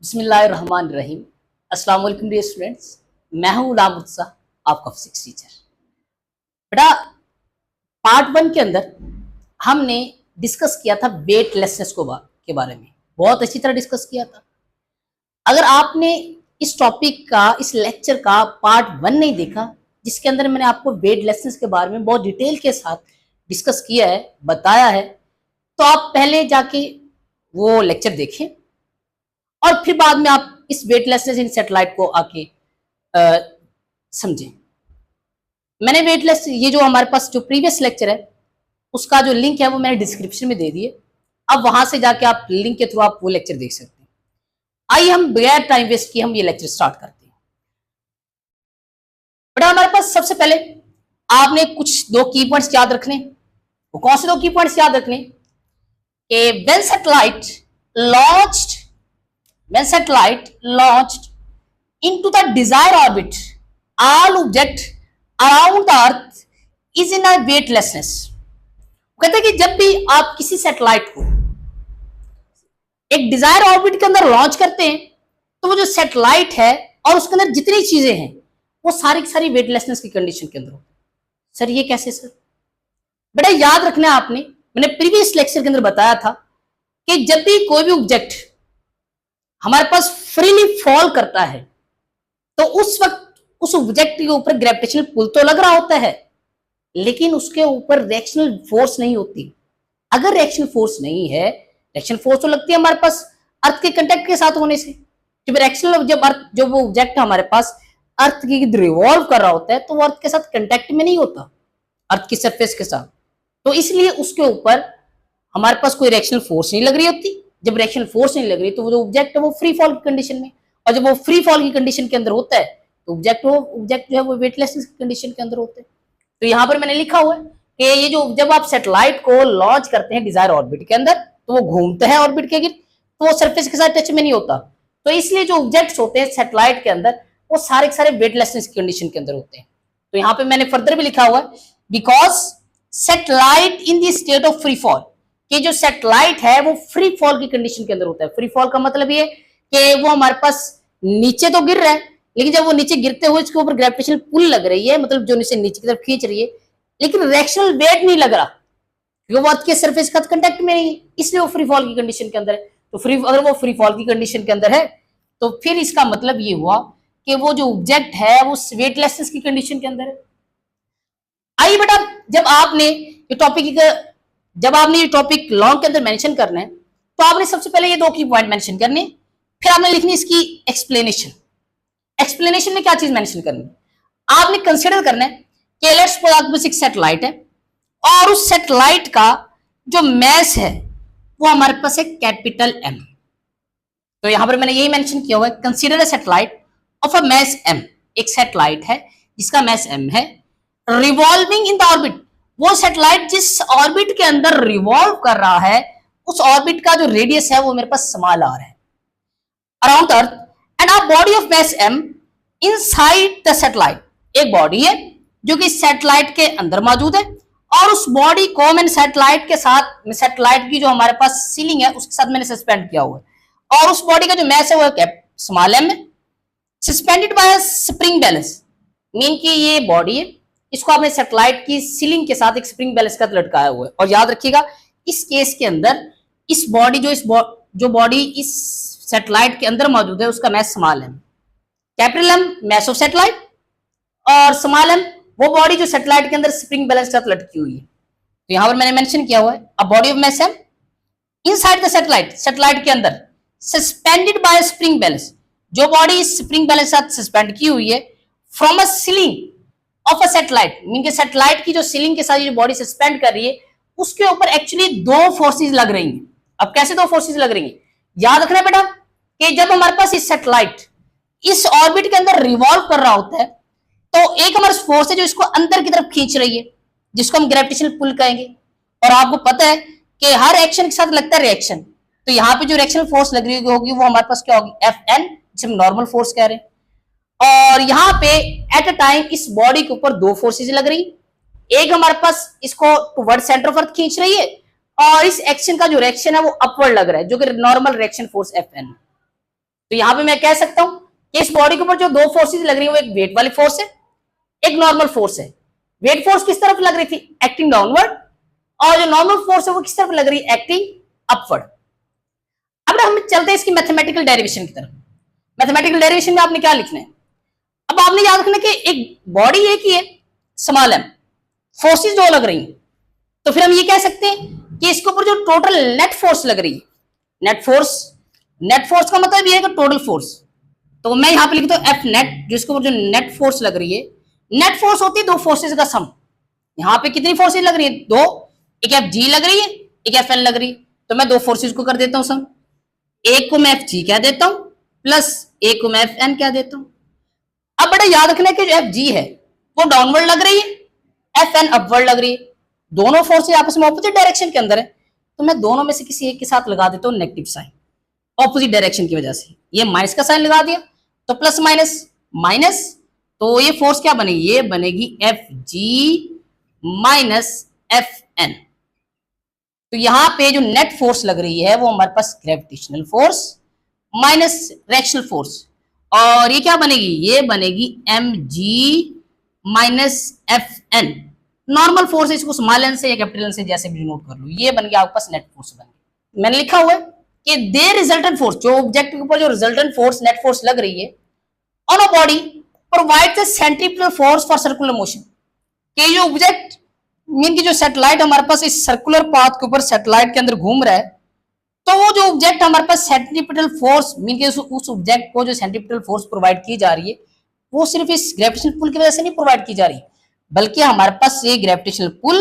बिस्मिल्लाहिर्रहमानिर्रहीम। अस्सलाम वालेकुम डियर स्टूडेंट्स, मैं हूं गुलाम उत्साह, आपका फिजिक्स टीचर। बेटा, पार्ट 1 के अंदर हमने डिस्कस किया था वेटलेसनेस के बारे में, बहुत अच्छी तरह डिस्कस किया था। अगर आपने इस टॉपिक का, इस लेक्चर का पार्ट 1 नहीं देखा, जिसके अंदर मैंने आपको वेटलेसनेस के बारे में बहुत डिटेल के साथ डिस्कस किया है, बताया है, तो आप पहले जाके वो लेक्चर देखें और फिर बाद में आप इस वेटलेसनेस इन सैटेलाइट को आके समझें। मैंने वेटलेस, ये जो हमारे पास जो प्रीवियस लेक्चर है उसका जो लिंक है वो मैंने डिस्क्रिप्शन में दे दिए। अब वहां से जाके आप लिंक के थ्रू आप वो लेक्चर देख सकते हैं। आइए हम बगैर टाइम वेस्ट किए हम ये लेक्चर स्टार्ट करते हैं। बेटा, हमारे पास सबसे पहले आपने कुछ दो की पॉइंट्स याद रखने। वो कौन से दो की पॉइंट्स याद रखने? कि when satellite launched into the desired orbit, all object around the earth is in a weightlessness। कहते हैं कि जब भी आप किसी सैटेलाइट को एक डिजायर ऑर्बिट के अंदर लॉन्च करते हैं तो वो जो सैटेलाइट है और उसके अंदर जितनी चीजें हैं वो सारी की सारी वेटलेसनेस की कंडीशन के अंदर होती है। सर ये कैसे? सर बेटा याद रखना है आपने, मैंने प्रीवियस लेक्चर के अंदर बताया था कि जब भी कोई भी ऑब्जेक्ट हमारे पास फ्रीली फॉल करता है तो उस वक्त उस ऑब्जेक्ट के ऊपर ग्रेविटेशनल पुल तो लग रहा होता है, लेकिन उसके ऊपर रिएक्शनल फोर्स नहीं होती। अगर रिएक्शन फोर्स नहीं है, रिएक्शन फोर्स तो लगती है हमारे पास अर्थ के कांटेक्ट के साथ होने से। जब वो ऑब्जेक्ट हमारे पास अर्थ की रिवॉल्व कर रहा होता है तो वो अर्थ के साथ कांटेक्ट में नहीं होता, अर्थ की सरफेस के साथ, तो इसलिए उसके ऊपर हमारे पास कोई रिएक्शनल फोर्स नहीं लग रही होती। जब रिएक्शन फोर्स नहीं लग रही तो वो जो ऑब्जेक्ट है वो फ्री फॉल की कंडीशन में, और जब वो फ्री फॉल की कंडीशन के अंदर होता है तो ऑब्जेक्ट जो है वो वेटलेसनेस की कंडीशन के अंदर होता है। तो यहाँ पर मैंने लिखा हुआ है कि ये जो जब आप सैटेलाइट को लॉन्च करते हैं डिजायर ऑर्बिट के अंदर तो वो घूमते हैं ऑर्बिट के गिर, तो वो सरफेस के साथ टच में नहीं होता। तो इसलिए जो ऑब्जेक्ट्स होते हैं सैटेलाइट के अंदर वो सारे के सारे वेटलेसनेस की कंडीशन के अंदर होते हैं। तो यहाँ पे मैंने फर्दर भी लिखा हुआ है, because satellite in the state of free fall, कि जो सैटेलाइट है वो फ्री फॉल की कंडीशन के अंदर होता है। फ्री फॉल का मतलब ये कि वो हमारे पास नीचे तो गिर रहा है, लेकिन जब वो नीचे गिरते हुए इसके ऊपर ग्रेविटेशनल पुल लग रही है, मतलब जो नीचे की तरफ खींच रही है, लेकिन रिएक्शनल वेट नहीं लग रहा क्योंकि वो अर्थ के सरफेस का कांटेक्ट में नहीं है, इसलिए वो फ्री फॉल की कंडीशन के अंदर है। तो अगर वो फ्री फॉल की कंडीशन के अंदर है तो फिर इसका मतलब ये हुआ कि वो जो ऑब्जेक्ट है वो वेटलेसनेस की कंडीशन के अंदर है। आइए बेटा, जब आपने ये टॉपिक लॉन्ग के अंदर मेंशन करना है तो आपने सबसे पहले ये दो की पॉइंट मेंशन करने, फिर आपने लिखनी इसकी एक्सप्लेनेशन में क्या चीज मेंशन करनी है। आपने कंसीडर करना है कि लेट्स सपोज आपके पास एक सैटेलाइट है और उस सैटेलाइट का जो मैस है वो हमारे पास है कैपिटल एम। तो यहां पर मैंने यही मेंशन किया हुआ है, consider a satellite of a mass M. एक सैटेलाइट है जिसका मैस एम है, रिवॉल्विंग इन द ऑर्बिट। वो सैटेलाइट जिस ऑर्बिट के अंदर रिवॉल्व कर रहा है उस ऑर्बिट का जो रेडियस है वो मेरे पास स्मॉल आर है, around Earth and a body of mass M inside the satellite. एक बॉडी है जो कि सैटेलाइट के अंदर मौजूद है और उस बॉडी को मैंने सैटेलाइट के साथ, सैटेलाइट की जो हमारे पास सीलिंग है उसके साथ मैंने सस्पेंड किया हुआ है, और उस बॉडी का जो मैस है वो स्मॉल एम है, suspended by spring balance. Mean कि ये बॉडी है, इसको आपने सैटेलाइट की सीलिंग के साथ एक स्प्रिंग बैलेंस का लटकाया हुआ है। और याद रखिएगा इस केस के अंदर इस बॉडी जो बॉडी इस सैटेलाइट के अंदर मौजूद है उसका mass small M, capital M mass of satellite, और स्मॉल एम वो बॉडी जो सैटेलाइट के अंदर स्प्रिंग बैलेंस के साथ लटकी हुई है। तो यहां पर मैंने मेंशन किया हुआ है a body of mass M inside the satellite, satellite के अंदर सस्पेंडेड बाय स्प्रिंग बैलेंस, जो बॉडी स्प्रिंग बैलेंस के साथ सस्पेंड की हुई है, from a ceiling of a satellite. Mean के सैटेलाइट की जो सीलिंग के साथ जो बॉडी सस्पेंड कर रही है उसके ऊपर एक्चुअली दो फोर्सेस लग रही हैं। अब कैसे दो फोर्सेस लग रही हैं? याद रखना बेटा कि जब हमारे पास इस सैटेलाइट इस ऑर्बिट के अंदर रिवॉल्व कर रहा होता है तो एक हमारे फोर्स है जो इसको अंदर की तरफ खींच रही है, जिसको हम ग्रेविटेशनल पुल कहेंगे। और आपको पता है कि हर एक्शन के साथ लगता है रिएक्शन, तो यहाँ पे जो रिएक्शनल फोर्स लग रही होगी वो हमारे पास क्या होगी? Fn, जिसे हम नॉर्मल फोर्स कह रहे हैं। और यहाँ पे एट अ टाइम इस बॉडी के ऊपर दो फोर्सेज लग रही, एक हमारे पास इसको टुवर्ड सेंटर ऑफ अर्थ खींच रही है और इस एक्शन का जो रिएक्शन है वो अपवर्ड लग रहा है जो कि नॉर्मल रिएक्शन फोर्स Fn। तो यहाँ पे मैं कह सकता हूं कि इस बॉडी के ऊपर जो दो फोर्सेस लग रही है वो एक वेट वाली फोर्स है, एक नॉर्मल फोर्स है। वेट फोर्स किस तरफ लग रही थी, एक्टिंग डाउनवर्ड, और जो नॉर्मल फोर्स है वो किस तरफ लग रही है, एक्टिंग अपवर्ड। अब हम चलते हैं इसकी मैथमेटिकल डेरिवेशन की तरफ। मैथमेटिकल डेरिवेशन में आपने क्या लिखना है, अब आपने याद रखना कि एक बॉडी एक ही है, स्मॉल एम, फोर्सेस दो लग रही हैं, तो फिर हम ये कह सकते हैं कि इसके ऊपर जो टोटल नेट फोर्स लग रही है, नेट फोर्स का मतलब ये है कि टोटल फोर्स, तो मैं यहां पे लिखता हूं एफ नेट, जिसके ऊपर जो नेट फोर्स लग रही है, नेट फोर्स होती है दो फोर्सेस का सम। यहां पे कितनी फोर्सेस लग रही है, दो, एक एफ जी लग रही है, एक एफ एन लग रही है, तो मैं दो फोर्सेस को कर देता हूं सम, एक को मैं एफ जी कह देता हूं प्लस एक को मैं एफ एन कह देता हूं। अब बड़ा याद रखना है कि जो एफ जी है वो डाउनवर्ड लग रही है, एफ एन अपवर्ड लग रही है, दोनों फोर्सेस आपस में ऑपोजिट डायरेक्शन के अंदर है, तो मैं दोनों में से किसी एक के साथ लगा देता हूं नेगेटिव साइन, ऑपोजिट डायरेक्शन की वजह से। ये माइनस का साइन लगा दिया तो प्लस माइनस माइनस, तो ये फोर्स क्या बनेगी, ये बनेगी F G minus F N. तो यहां पे जो नेट फोर्स लग रही है वो हमारे पास gravitational force minus reactional force, और ये क्या बनेगी, ये बनेगी एम जी minus F N. Normal force है, इसको स्मॉल एन से या कैपिटल एन से जैसे भी नोट कर लो, ये बन गया आपके पास नेट फोर्स बन गया। मैंने लिखा हुआ है कि दे रिजल्टेंट फोर्स, जो ऑब्जेक्ट के ऊपर जो रिजल्टेंट फोर्स नेट फोर्स लग रही है on a body provides a centripetal force for circular motion, कि जो ऑब्जेक्ट मीन की जो सैटेलाइट हमारे पास इस सर्कुलर पाथ के ऊपर सैटेलाइट के अंदर घूम रहा है, तो वो जो ऑब्जेक्ट हमारे पास सेंट्रीपिटल फोर्स मीन के उस ऑब्जेक्ट को जो सेंट्रीपिटल फोर्स प्रोवाइड की जा रही है वो सिर्फ इस ग्रेविटेशनल पुल की वजह से नहीं प्रोवाइड की जा रही, बल्कि हमारे पास ये ग्रेविटेशनल पुल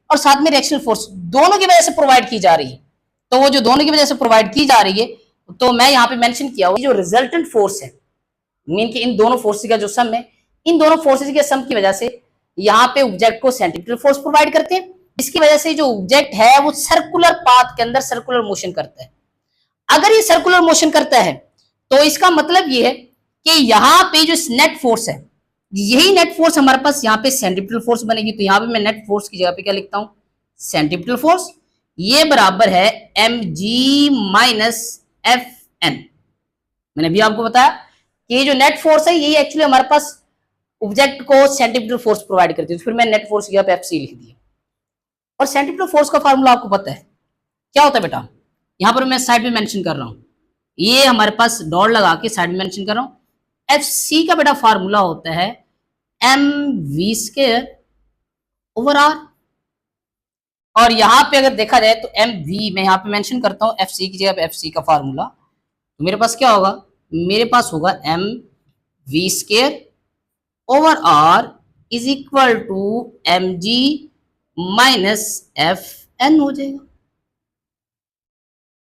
और साथ में रिएक्शनल फोर्स दोनों की वजह से प्रोवाइड की जा रही है। तो वो जो दोनों की वजह से प्रोवाइड की जा रही है, तो मैं यहाँ पे मेंशन किया हुआ जो रिजल्टेंट फोर्स है मीन कि इन दोनों फोर्सेस का जो सम है, इन दोनों फोर्सेस के सम की वजह से यहाँ पे ऑब्जेक्ट को सेंट्रीपिटल फोर्स प्रोवाइड करते हैं, इसकी वजह से जो ऑब्जेक्ट है वो सर्कुलर पाथ के अंदर सर्कुलर मोशन करता है। अगर ये सर्कुलर मोशन करता है तो इसका मतलब ये है कि यहाँ पे जो नेट फोर्स है, यही नेट फोर्स हमारे पास यहाँ पे सेंट्रीपिटल फोर्स बनेगी, तो यहाँ पे मैं नेट फोर्स की जगह पे क्या लिखता हूं, सेंट्रीपिटल फोर्स, ये बराबर है एम जी माइनस एफ एन। मैंने भी आपको बताया कि ये जो नेट फोर्स है यही एक्चुअली हमारे पास ऑब्जेक्ट को सेंट्रीपिटल फोर्स प्रोवाइड करती है, तो फिर मैं नेट फोर्स की जगह पे एफ सी लिख दिया। और सेंट्रीपिटल फोर्स का फार्मूला आपको पता है क्या होता है बेटा, यहां पर मैं साइड में मेंशन कर रहा हूं, ये हमारे पास डॉट लगा के साइड में मेंशन कर रहा हूं। एफ सी का बेटा फार्मूला होता है M V square over R, और यहां पे अगर देखा जाए तो एम वी मैं यहां पे मेंशन करता हूं एफ सी की जगह पे एफ सी का फार्मूला, तो मेरे पास क्या होगा, मेरे पास होगा M V square over R is equal to M ji minus F N हो जाएगा।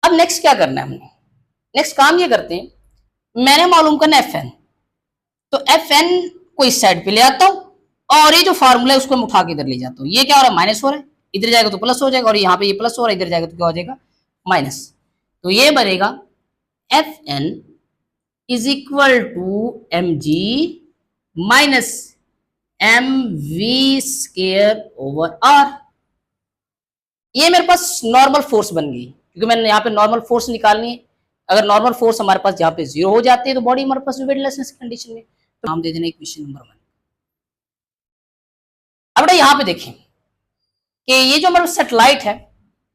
अब नेक्स्ट क्या करना है हमने, नेक्स्ट काम ये करते हैं, मैंने मालूम करना एफ एन, तो एफ एन को इस साइड पे ले आता हूं और ये जो फार्मूला है उसको मैं उठा के इधर ले जाता हूं। ये क्या हो रहा है, माइनस हो रहा है, इधर जाएगा तो प्लस हो जाएगा, और यहाँ पे ये प्लस हो रहा है, इधर जाएगा तो क्या हो जाएगा, माइनस। तो ये बनेगा F N is equal to M ji minus M V square over R. ये मेरे पास नॉर्मल फोर्स बन गई, क्योंकि मैंने यहाँ पे नॉर्मल फोर्स निकालनी है। अगर नॉर्मल फोर्स हमारे पास यहाँ पे 0 हो जाती है तो बॉडी हमारे पास वेटलेसनेस कंडीशन में, तो नाम दे देना इक्वेशन नंबर 1। अब बेटा यहाँ पे देखें कि ये जो हमारे सैटेलाइट है,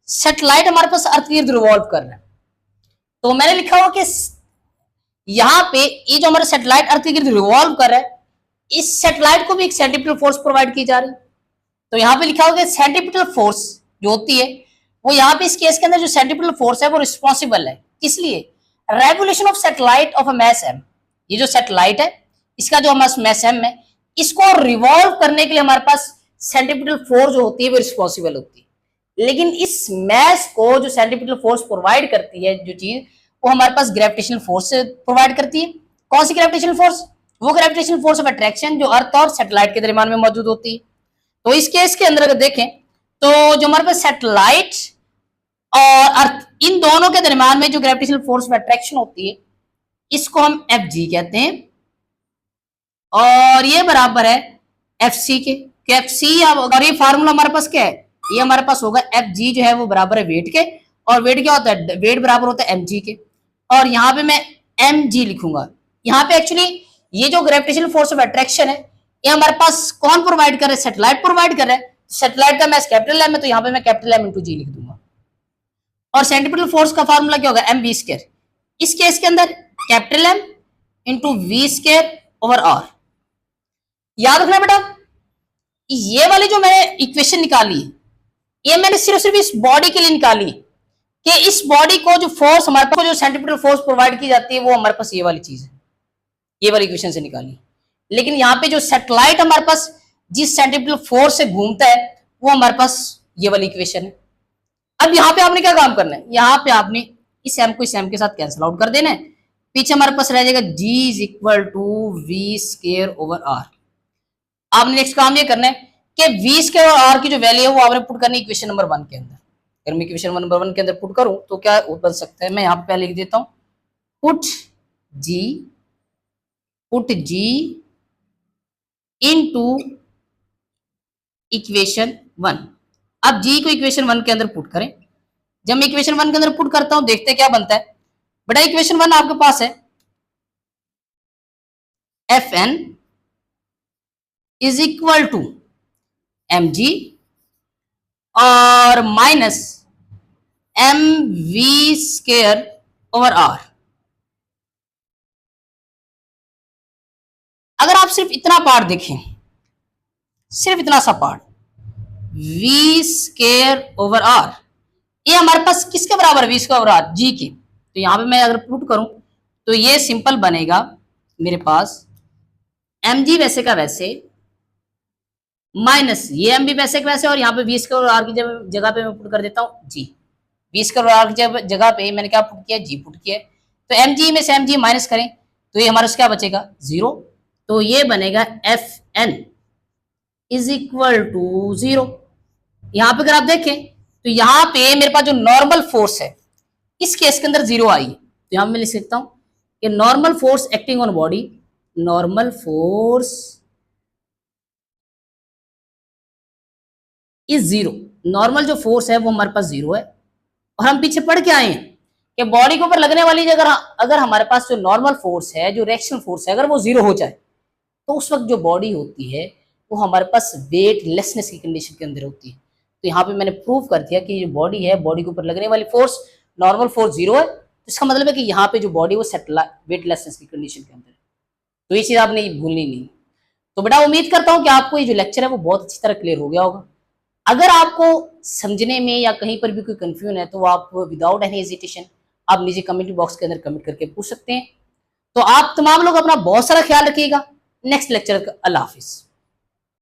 सैटेलाइट हमारे पास अर्थ के इर्द रिवॉल्व कर रहा है, तो मैंने लिखा हुआ कि यहाँ पे ये जो हमारा सैटेलाइट अर्थ के इर्द रिवॉल्व कर रहा है, इस सैटेलाइट को भी एक सेंट्रीपिटल फोर्स प्रोवाइड की जा रही है। तो यहाँ पे लिखा होगा सेंट्रीपिटल फोर्स जो होती है वो यहाँ पे इस केस के अंदर जो सेंट्रीपिटल फोर्स है वो रिस्पॉन्सिबल है, इसलिए revolution of satellite of a mass m, ये जो सैटेलाइट है इसका जो हमारा मास m है, इसको रिवॉल्व करने के लिए हमारे पास सेंट्रीपिटल फोर्स जो होती है वो रिस्पॉन्सिबल होती है। लेकिन इस मास को जो सेंट्रीपिटल फोर्स प्रोवाइड करती है जो चीज, वो हमारे पास ग्रेविटेशनल फोर्स प्रोवाइड करती है। कौन सी ग्रेविटेशनल फोर्स, वो ग्रेविटेशनल फोर्स ऑफ अट्रैक्शन जो अर्थ और सैटेलाइट के दरमियान में मौजूद होती है। तो इस केस के अंदर अगर देखें तो जो हमारे पास सैटेलाइट और अर्थ इन दोनों के दरमियान में जो ग्रेविटेशनल फोर्स ऑफ अट्रैक्शन होती है इसको हम एफ जी कहते हैं, और ये बराबर है एफ सी के। एफ सी और ये फार्मूला हमारे पास क्या है, ये हमारे पास होगा एफ जी जो है वो बराबर है वेट के, और वेट क्या होता है, वेट बराबर होता है एम जी के। और यहाँ पे मैं mg लिखूंगा। यहाँ पे एक्चुअली ये जो ग्रेविटेशनल फोर्स ऑफ अट्रैक्शन है ये हमारे पास कौन प्रोवाइड कर रहा है, सैटेलाइट प्रोवाइड कर रहा है। सैटेलाइट का मैस कैपिटल एम है तो यहाँ पे मैं कैपिटल एम इंटू जी लिख दूंगा। और सेंट्रीपिटल फोर्स का फार्मूला क्या होगा, एम वी स्क्वायर। इस केस के अंदर capital M into V square over R. याद रखना बेटा, ये वाली जो मैंने इक्वेशन निकाली ये मैंने सिर्फ इस बॉडी के लिए निकाली कि इस बॉडी को जो फोर्स हमारे पास, जो सेंट्रीपिटल फोर्स प्रोवाइड की जाती है वो हमारे पास ये वाली चीज है, ये वाली इक्वेशन से निकाली। लेकिन यहाँ पे जो सैटेलाइट हमारे पास जिस सेंट्रीपिटल फोर्स से घूमता है वो हमारे पास ये वाली इक्वेशन है। अब यहाँ पे आपने क्या काम करना है, यहाँ पे आपने इस एम को इस एम के साथ कैंसिल आउट कर देना है। पीछे हमारे पास रह जाएगा G is equal to V square over R. आपने नेक्स्ट काम ये करना है कि वी स्क्वायर और आर की जो वैल्यू है वो आपने पुट करनी है इक्वेशन नंबर 1 के अंदर। अगर मैं इक्वेशन नंबर 1 के अंदर पुट करूं तो क्या बन सकता है, मैं यहाँ पे पहले लिख देता हूं पुट G इनटू इक्वेशन 1। अब G को इक्वेशन 1 के अंदर पुट करें। जब मैं इक्वेशन 1 के अंदर पुट करता हूं देखते हैं क्या बनता है। बेटा इक्वेशन 1 आपके पास है Fn is equal to mg और minus mv square over r। अगर आप सिर्फ इतना पार्ट देखें, सिर्फ इतना सा part v square over r, ये हमारे पास किसके बराबर, v square over r, g के। तो यहां पे मैं अगर पुट करूं तो ये सिंपल बनेगा मेरे पास mg वैसे का वैसे माइनस ये mb वैसे का वैसे, और यहाँ पे v स्क्वायर और r की जगह पे मैं पुट कर देता हूँ g। v स्क्वायर और r की जगह पे मैंने क्या पुट किया, g पुट किया। तो mg में से mg माइनस करें तो ये हमारे क्या बचेगा, 0। तो ये बनेगा Fn इज इक्वल टू 0। यहाँ पे अगर आप देखें तो यहाँ पे मेरे पास जो नॉर्मल फोर्स है इस केस के अंदर 0 आई। तो यहाँ मैं लिख सकता हूँ कि normal force acting on body, normal force is 0। Normal जो फोर्स है वो हमारे पास 0 है। और हम पीछे पढ़ के आए हैं कि बॉडी के ऊपर लगने वाली जगह अगर हमारे पास जो नॉर्मल फोर्स है, जो रिएक्शन फोर्स है, अगर वो 0 हो जाए तो उस वक्त जो बॉडी होती है वो हमारे पास वेटलेसनेस की कंडीशन के अंदर होती है। तो यहाँ पे मैंने प्रूव कर दिया कि जो बॉडी है, बॉडी के ऊपर लगने वाली फोर्स, नॉर्मल फोर्स 0 है। तो इसका मतलब है कि यहाँ पे जो बॉडी वो वेटलेसनेस की कंडीशन के अंदर है। तो ये चीज आपने भूलनी नहीं। तो बेटा उम्मीद करता हूँ कि आपको ये जो लेक्चर है वो बहुत अच्छी तरह क्लियर हो गया होगा। अगर आपको समझने में या कहीं पर भी कोई कंफ्यूजन है तो आप विदाउट एनी हेजिटेशन आप नीचे कमेंट बॉक्स के अंदर कमेंट करके पूछ सकते हैं। तो आप तमाम लोग अपना बहुत सारा ख्याल रखिएगा। नेक्स्ट लेक्चर, अल्लाह हाफिज।